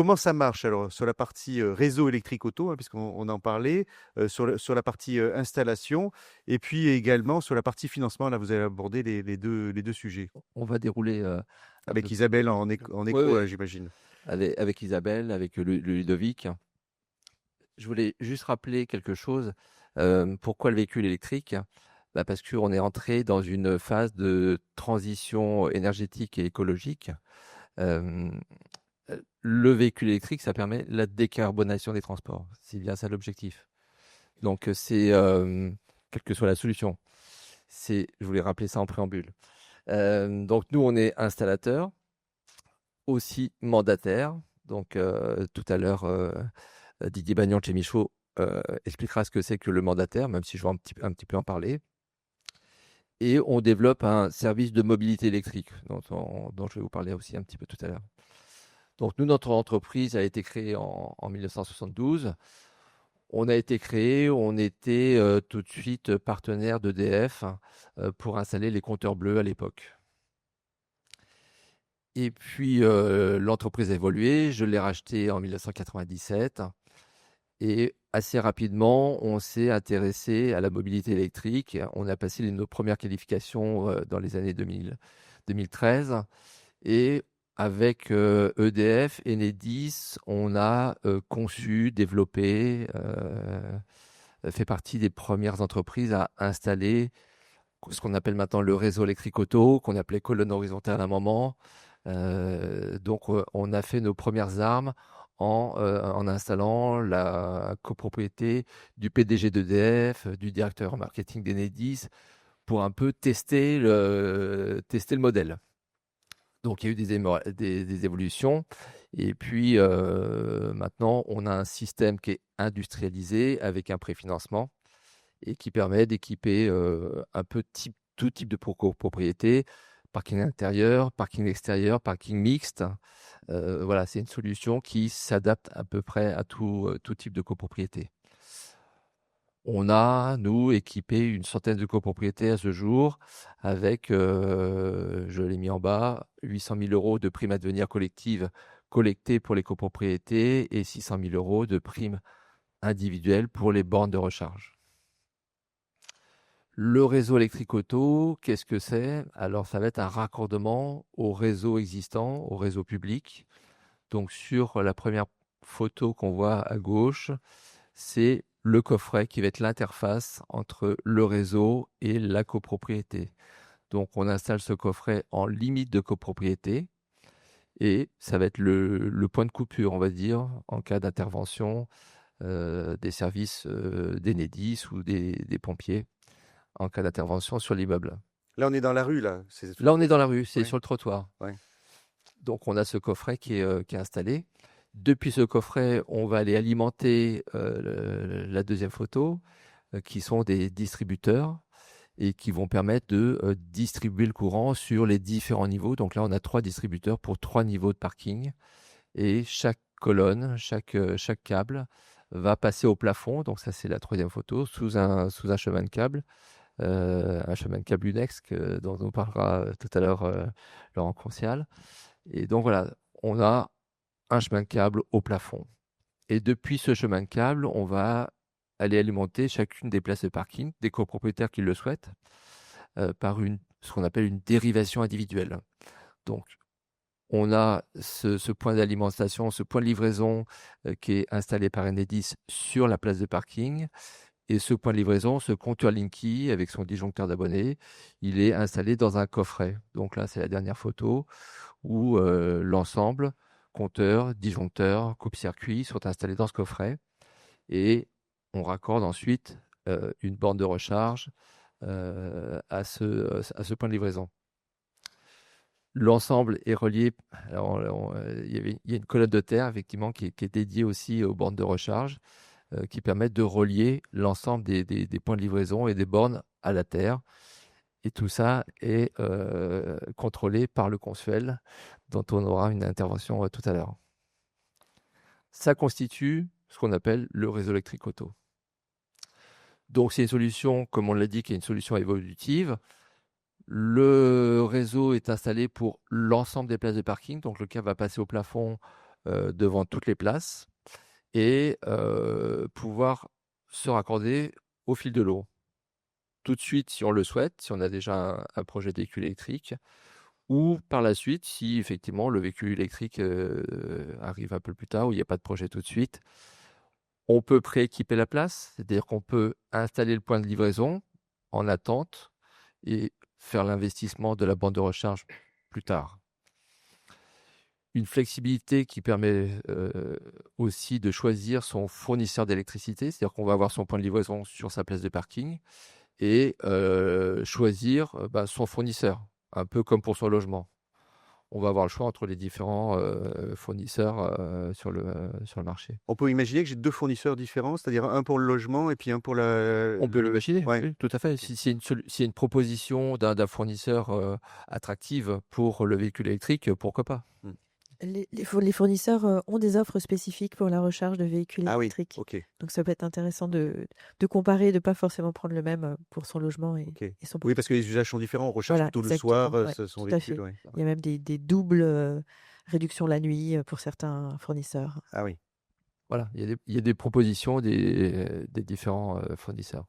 comment ça marche alors sur la partie, réseau électrique auto, hein, puisqu'on en parlait, sur la partie, installation et puis également sur la partie financement, là vous avez abordé les deux sujets. On va dérouler, un Avec peu Isabelle en ouais, écho, ouais, là, j'imagine? avec Isabelle, avec le Ludovic. Je voulais juste rappeler quelque chose. Pourquoi le véhicule électrique? Bah, parce qu'on est entré dans une phase de transition énergétique et écologique. Hem, le véhicule électrique, ça permet la décarbonation des transports. C'est bien ça l'objectif. Donc, quelle que soit la solution. Je voulais rappeler ça en préambule. Donc nous, on est installateur, aussi mandataire. Donc, tout à l'heure, Didier Bagnon de chez Michaud expliquera ce que c'est que le mandataire, même si je vais un petit peu en parler. Et on développe un service de mobilité électrique dont je vais vous parler aussi un petit peu tout à l'heure. Donc nous, notre entreprise a été créée en 1972. On a été créé, on était tout de suite partenaire d'EDF pour installer les compteurs bleus à l'époque. Et puis l'entreprise a évolué, je l'ai rachetée en 1997 et assez rapidement, on s'est intéressé à la mobilité électrique. On a passé nos premières qualifications dans les années 2013 et avec EDF, Enedis, on a conçu, développé, fait partie des premières entreprises à installer ce qu'on appelle maintenant le réseau électrique auto, qu'on appelait colonne horizontale à un moment. Donc, on a fait nos premières armes en installant la copropriété du PDG d'EDF, du directeur marketing d'Enedis, pour un peu tester le modèle. Donc, il y a eu des évolutions. Et puis, maintenant, on a un système qui est industrialisé avec un préfinancement et qui permet d'équiper un peu tout type de copropriété, parking intérieur, parking extérieur, parking mixte. Voilà, c'est une solution qui s'adapte à peu près à tout type de copropriété. On a, nous, équipé une centaine de copropriétés à ce jour avec, je l'ai mis en bas, 800 000 euros de primes à devenir collectives collectées pour les copropriétés et 600 000 euros de primes individuelles pour les bornes de recharge. Le réseau électrique auto, qu'est-ce que c'est? Alors, ça va être un raccordement au réseau existant, au réseau public. Donc, sur la première photo qu'on voit à gauche, c'est le coffret qui va être l'interface entre le réseau et la copropriété. Donc, on installe ce coffret en limite de copropriété et ça va être le point de coupure, on va dire, en cas d'intervention des services d'Enedis ou des pompiers en cas d'intervention sur l'immeuble. Là, on est dans la rue, là, c'est Là, on est dans la rue, c'est ouais, sur le trottoir. ouais. Donc, on a ce coffret qui est installé. Depuis ce coffret, on va aller alimenter la deuxième photo, qui sont des distributeurs et qui vont permettre de distribuer le courant sur les différents niveaux. Donc là, on a 3 distributeurs pour 3 niveaux de parking. Et chaque colonne, chaque câble va passer au plafond. Donc ça, c'est la troisième photo, sous un chemin de câble. Un chemin de câble Unex dont on parlera tout à l'heure, Laurent Concial. Et donc voilà, on a un chemin de câble au plafond. Et depuis ce chemin de câble, on va aller alimenter chacune des places de parking des copropriétaires qui le souhaitent par ce qu'on appelle une dérivation individuelle. Donc, on a ce point d'alimentation, ce point de livraison qui est installé par Enedis sur la place de parking. Et ce point de livraison, ce compteur Linky avec son disjoncteur d'abonnés, il est installé dans un coffret. Donc là, c'est la dernière photo où l'ensemble, compteur, disjoncteur, coupe-circuit, sont installés dans ce coffret. Et on raccorde ensuite une borne de recharge à ce point de livraison. L'ensemble est relié. Alors, il y a une colonne de terre, effectivement, qui est dédiée aussi aux bornes de recharge, qui permettent de relier l'ensemble des points de livraison et des bornes à la terre. Et tout ça est contrôlé par le Consuel, dont on aura une intervention tout à l'heure. Ça constitue ce qu'on appelle le réseau électrique auto. Donc, c'est une solution, comme on l'a dit, qui est une solution évolutive. Le réseau est installé pour l'ensemble des places de parking. Donc, le câble va passer au plafond devant toutes les places et pouvoir se raccorder au fil de l'eau. Tout de suite, si on le souhaite, si on a déjà un projet de véhicule électrique, ou par la suite, si effectivement le véhicule électrique arrive un peu plus tard, où il n'y a pas de projet tout de suite, on peut prééquiper la place, c'est-à-dire qu'on peut installer le point de livraison en attente et faire l'investissement de la bande de recharge plus tard. Une flexibilité qui permet aussi de choisir son fournisseur d'électricité, c'est-à-dire qu'on va avoir son point de livraison sur sa place de parking et choisir son fournisseur, un peu comme pour son logement. On va avoir le choix entre les différents fournisseurs sur le marché. On peut imaginer que j'ai 2 fournisseurs différents, c'est-à-dire un pour le logement et puis un pour On peut l'imaginer, ouais. oui, tout à fait. OK. Si c'est une proposition d'un fournisseur attractive pour le véhicule électrique, pourquoi pas? Mmh. Les fournisseurs ont des offres spécifiques pour la recharge de véhicules Ah oui, électriques. OK, Donc ça peut être intéressant de comparer, de pas forcément prendre le même pour son logement OK. et son Oui, parce que les usages sont différents. On recharge Voilà, plutôt le exactement. soir, Ouais, son tout à véhicule, fait. ouais. Il y a même des doubles réductions la nuit pour certains fournisseurs. Ah oui. Voilà, il y a des propositions des différents fournisseurs.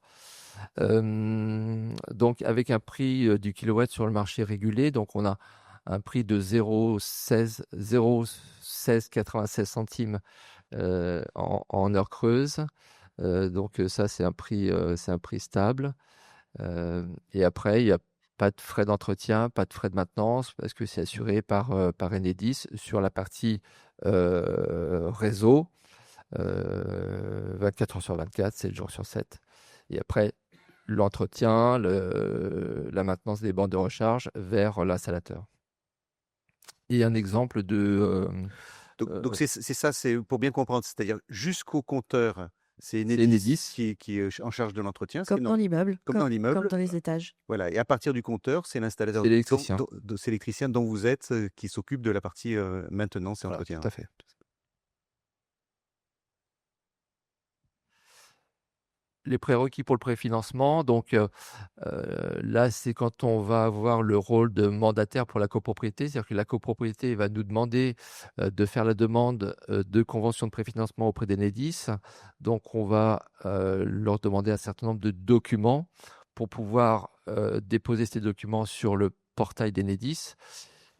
Donc avec un prix du kilowatt sur le marché régulé, donc on a un prix de 0,1696 centimes en heure creuse. Donc ça, c'est un prix stable. Et après, il n'y a pas de frais d'entretien, pas de frais de maintenance, parce que c'est assuré par Enedis sur la partie réseau, 24 heures sur 24, 7 jours sur 7. Et après, l'entretien, la maintenance des bandes de recharge vers l'installateur. Et un exemple de... Donc c'est ça, c'est pour bien comprendre, c'est-à-dire jusqu'au compteur, c'est c'est Enedis Enedis. qui est en charge de l'entretien, Comme dans l'immeuble, comme dans comme l'immeuble. dans les étages. Voilà, et à partir du compteur, c'est l'installateur C'est l'électricien. c'est l'électricien dont vous êtes, qui s'occupe de la partie, maintenance et Voilà, entretien. tout à fait. Les prérequis pour le préfinancement, donc là, c'est quand on va avoir le rôle de mandataire pour la copropriété, c'est-à-dire que la copropriété va nous demander de faire la demande de convention de préfinancement auprès d'Enedis. Donc, on va leur demander un certain nombre de documents pour pouvoir déposer ces documents sur le portail d'Enedis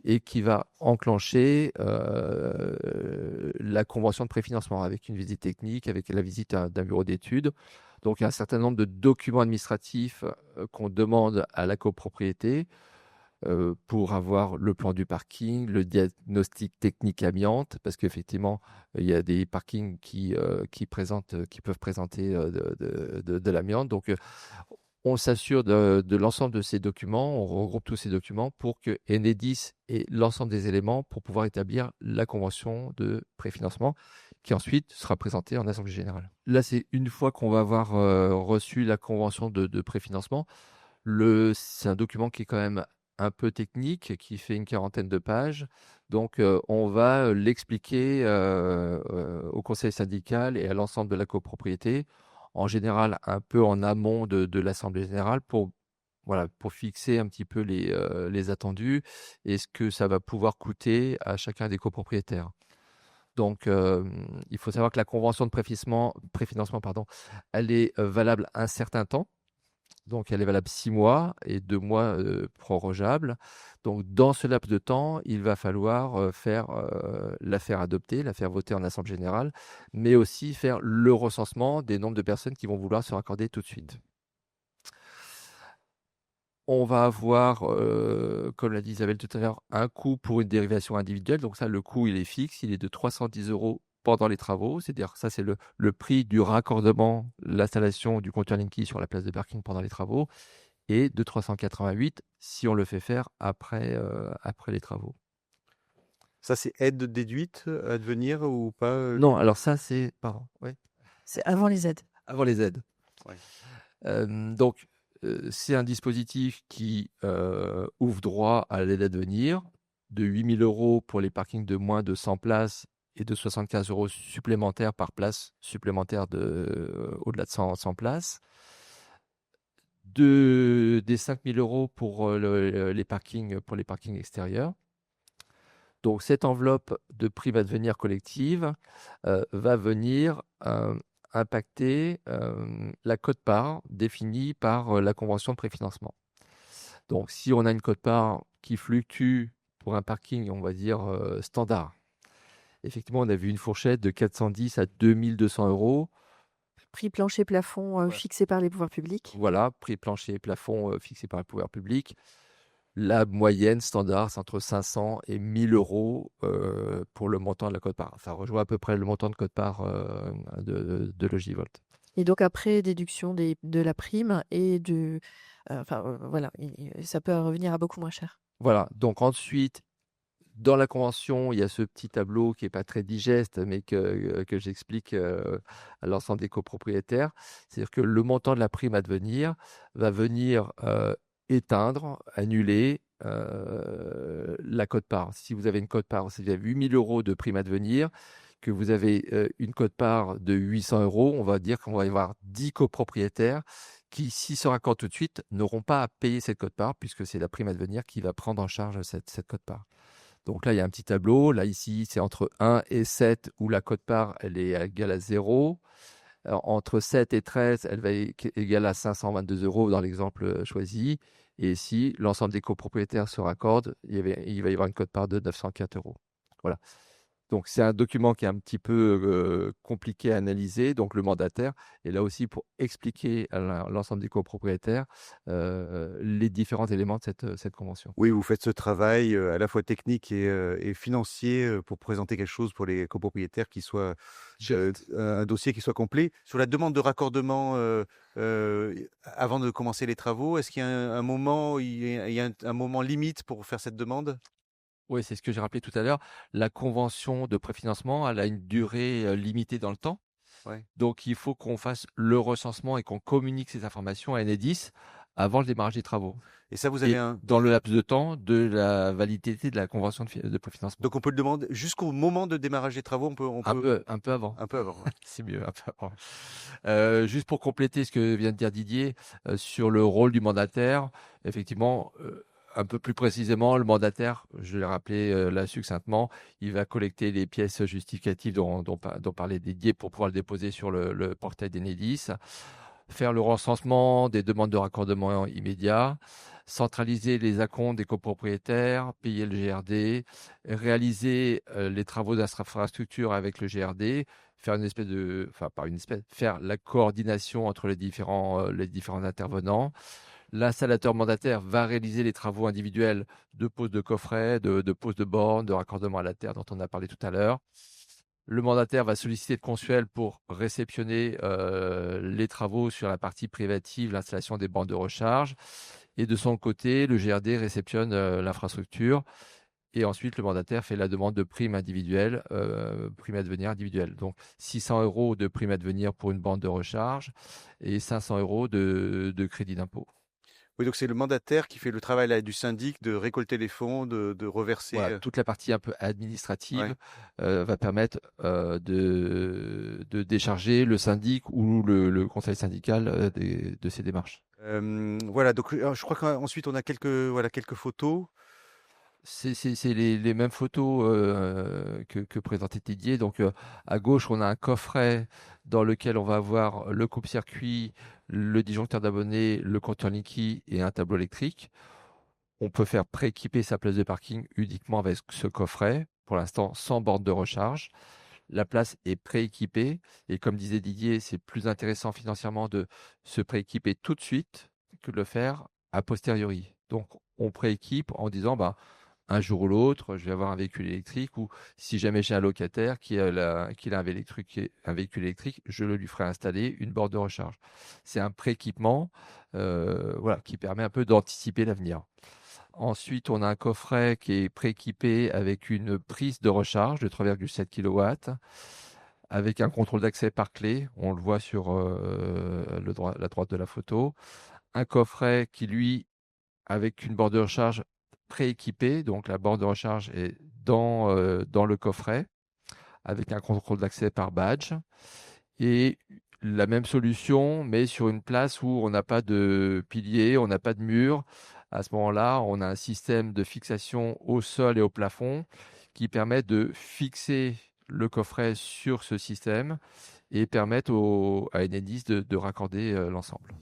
et qui va enclencher la convention de préfinancement avec une visite technique, avec la visite d'un bureau d'études. Donc, il y a un certain nombre de documents administratifs qu'on demande à la copropriété pour avoir le plan du parking, le diagnostic technique amiante, parce qu'effectivement, il y a des parkings qui peuvent présenter de l'amiante. Donc, on s'assure de l'ensemble de ces documents, on regroupe tous ces documents pour que Enedis ait l'ensemble des éléments pour pouvoir établir la convention de préfinancement qui ensuite sera présentée en assemblée générale. Là, c'est une fois qu'on va avoir reçu la convention de préfinancement. C'est un document qui est quand même un peu technique, qui fait une quarantaine de pages. Donc, on va l'expliquer au conseil syndical et à l'ensemble de la copropriété, en général un peu en amont de l'assemblée générale pour fixer un petit peu les attendus et ce que ça va pouvoir coûter à chacun des copropriétaires. Donc, il faut savoir que la convention de préfinancement, pardon, elle est valable un certain temps. Donc, elle est valable 6 mois et 2 mois prorogeables. Donc, dans ce laps de temps, il va falloir la faire adopter, la faire voter en assemblée générale, mais aussi faire le recensement des nombres de personnes qui vont vouloir se raccorder tout de suite. On va avoir, comme l'a dit Isabelle tout à l'heure, un coût pour une dérivation individuelle. Donc ça, le coût, il est fixe, il est de 310 € pendant les travaux. C'est-à-dire ça, c'est le prix du raccordement, l'installation du compteur Linky sur la place de parking pendant les travaux, et de 388 si on le fait faire après les travaux. Ça, c'est aide déduite à devenir ou pas? Non, alors ça, c'est... Pardon, oui. C'est avant les aides. Avant les aides. Ouais. Donc, c'est un dispositif qui ouvre droit à l'aide à devenir de 8 000 € pour les parkings de moins de 100 places et de 75 € supplémentaires par place supplémentaire au-delà de 100 places. Des 5 000 € pour les parkings extérieurs. Donc, cette enveloppe de prime à devenir collective va venir impacter la quote-part définie par la convention de préfinancement. Donc, si on a une quote-part qui fluctue pour un parking, on va dire standard, effectivement, on a vu une fourchette de 410 à 2200 euros. Prix plancher plafond Ouais. fixé par les pouvoirs publics. Voilà, prix plancher et plafond fixé par les pouvoirs publics. La moyenne standard, c'est entre 500 et 1000 euros pour le montant de la quote-part. Ça rejoint à peu près le montant de quote-part de Logivolt. Et donc après déduction de la prime et voilà, ça peut revenir à beaucoup moins cher. Voilà, donc ensuite, dans la convention, il y a ce petit tableau qui n'est pas très digeste, mais que j'explique à l'ensemble des copropriétaires. C'est-à-dire que le montant de la prime à devenir va venir éteindre, annuler la quote-part. Si vous avez une quote-part, si vous avez 8 000 euros de prime à devenir, que vous avez une quote-part de 800 euros, on va dire qu'on va y avoir 10 copropriétaires qui, s'ils se raccordent tout de suite, n'auront pas à payer cette quote-part puisque c'est la prime à devenir qui va prendre en charge cette quote-part. Donc là, il y a un petit tableau. Là, ici, c'est entre 1 et 7 où la quote-part, elle est égale à 0. Alors, entre 7 et 13, elle va être égale à 522 euros dans l'exemple choisi. Et ici, l'ensemble des copropriétaires se raccordent, il va y avoir une quote-part de 904 euros. Voilà. Donc, c'est un document qui est un petit peu compliqué à analyser. Donc, le mandataire est là aussi pour expliquer à l'ensemble des copropriétaires les différents éléments de cette convention. Oui, vous faites ce travail à la fois technique et financier pour présenter quelque chose pour les copropriétaires qui soit un dossier qui soit complet. Sur la demande de raccordement avant de commencer les travaux, est-ce qu'il y a un moment, un moment limite pour faire cette demande? Oui, c'est ce que j'ai rappelé tout à l'heure. La convention de préfinancement, elle a une durée limitée dans le temps. Ouais. Donc, il faut qu'on fasse le recensement et qu'on communique ces informations à Enedis avant le démarrage des travaux. Et ça, vous avez dans le laps de temps de la validité de la convention de préfinancement. Donc on peut le demander jusqu'au moment de démarrage des travaux, Un peu avant. Un peu avant. Ouais. C'est mieux, un peu avant. Juste pour compléter ce que vient de dire Didier sur le rôle du mandataire, effectivement, un peu plus précisément, le mandataire, je l'ai rappelé là succinctement, il va collecter les pièces justificatives dont parlait Didier pour pouvoir le déposer sur le portail d'Enedis, faire le recensement des demandes de raccordement immédiat, centraliser les acomptes des copropriétaires, payer le GRD, réaliser les travaux d'infrastructure avec le GRD, faire faire la coordination entre les différents intervenants. L'installateur mandataire va réaliser les travaux individuels de pose de coffret, de pose de bornes, de raccordement à la terre dont on a parlé tout à l'heure. Le mandataire va solliciter le Consuel pour réceptionner les travaux sur la partie privative, l'installation des bornes de recharge. Et de son côté, le GRD réceptionne l'infrastructure. Et ensuite, le mandataire fait la demande de prime individuelle, prime à devenir individuelle. Donc, 600 euros de prime à devenir pour une borne de recharge et 500 euros de crédit d'impôt. Oui, donc c'est le mandataire qui fait le travail là, du syndic de récolter les fonds, de reverser. Voilà, toute la partie un peu administrative va permettre de décharger le syndic ou le conseil syndical de ces démarches. Voilà, donc je crois qu'ensuite on a quelques photos. C'est les mêmes photos que présentait Didier. Donc, à gauche, on a un coffret dans lequel on va avoir le coupe-circuit, le disjoncteur d'abonnés, le compteur Linky et un tableau électrique. On peut faire prééquiper sa place de parking uniquement avec ce coffret, pour l'instant sans borne de recharge. La place est prééquipée et comme disait Didier, c'est plus intéressant financièrement de se prééquiper tout de suite que de le faire a posteriori. Donc, on prééquipe en disant, un jour ou l'autre, je vais avoir un véhicule électrique ou si jamais j'ai un locataire qui a un véhicule électrique, je le lui ferai installer une borne de recharge. C'est un prééquipement qui permet un peu d'anticiper l'avenir. Ensuite, on a un coffret qui est prééquipé avec une prise de recharge de 3,7 kW, avec un contrôle d'accès par clé. On le voit sur la droite de la photo. Un coffret qui, lui, avec une borne de recharge prééquipée. Donc, la borne de recharge est dans le coffret, avec un contrôle d'accès par badge. Et la même solution, mais sur une place où on n'a pas de pilier, on n'a pas de mur. À ce moment-là, on a un système de fixation au sol et au plafond qui permettent de fixer le coffret sur ce système et permettent à Enedis de raccorder l'ensemble.